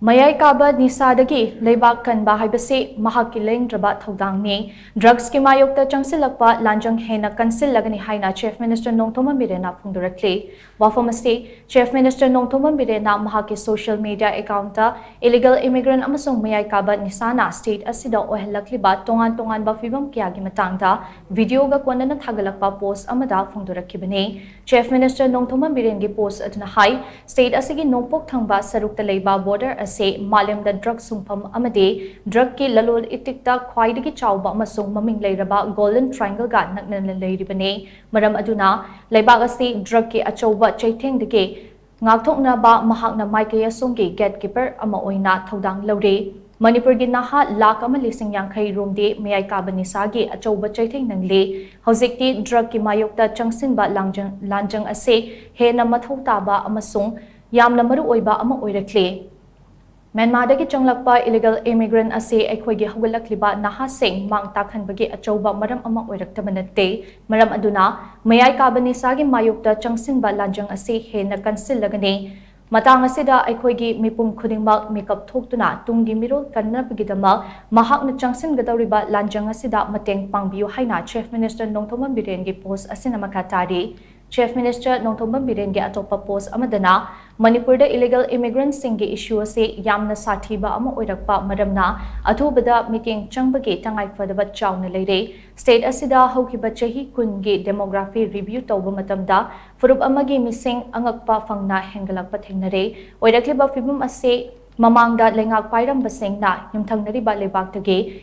Mayai kaba nisha dagi leibak kanba haibasi mahakki lengdraba thoudangni drugs ki Maiyokta Changsillakpa Lanjang Henna Kansillagani haina Chief Minister Nongthombam Biren phongdorakli wafamasi Chief Minister Nongthombam Biren mahakki social media account illegal immigrant amasung mayai kaba nisana state asida ohelakliba tongan ba fibam kyagi matangda video ga kwanana thagalakpa post amada phongdorakibani Chief Minister Nongthombam Biren gi post aduna hai state asigi nongpok thangba sarukta leiba border से मालम the drug सुंफम अमदे drug की ललोल इतिकता ख्वाइदगी Chaoba अमसुंग ममिंग लेरबा golden triangle गा नकनन लेरिबने मरम अदुना लेबाग असि drug के अचौबा चैथेंगदगे ngakthoknaba mahakna maike asonggi gatekeeper ama oina thoudang lore Manipur gi naha lakh ama lising yangkhai romde mayai kabani sagi achouba chaitheng nangle hojikti drug ki Maiyokta changsinba lanjang ase hena mathau taba amasung yamna maru oiba ama oirakle Myanmar ki changlakpa illegal immigrant ase aikhoigi hawgalakliba naha sing mang takhanbagi achouba maram ama oiraktabanate maram aduna mayai kabani sagi Maiyokta changsinba lanjang ase hena kanshillagani matang asida aikhoigi mipum khudingmak makeup thoktuna tunggi mirol kannabagidama mahakna changsingadawriba lanjang asida mateng pangbiu haina Chief Minister Nongthombam Biren gi post asina makatari Chief Minister Nongthombam Biren gi atopa post amadana Manipur da illegal immigrants singi issue ase yamna sathiba ama oirakpa maramna athubada meeting changbagi tangai fadaba chawna leire state asida haukiba chahi kungi demography review tawba matamda furup amagi mising angakpa fangna hengalakpa thengnare oirakliba fibum ase Mamangda lengak pairam basengna yumthangnari ba leibak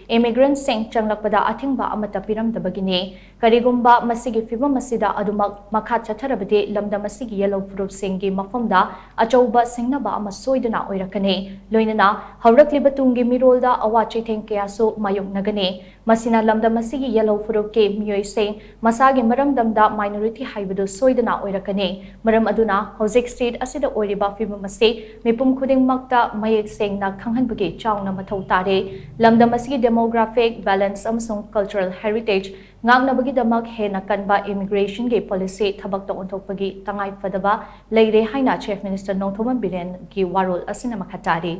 immigrants sing changlakpada athingba amata piram dabagine karigumba masigi fibam masida adumak makha chatharabade lamda masigi yellow fruit singi mafamda achouba singna ba ama soidana oirakane loinana haurakliba tungi mirolda awachi thengkeaso mayok nagane masina lamda masigi yellow fruit ke miyoi sing masagi maramdamda minority haibadu soidana oirakane maram aduna hojik state asida oiriba fibam ase mipum khuding makta mayek sengna khanghanbagi chawna mathau tare lamdam asigi demographic balance amsung cultural heritage ngangnabagi damak hena kanba immigration ge policy thabak to onthokpagi tangai fadaba leire haina Chief Minister Nongthombam Biren gi warol asina makhatari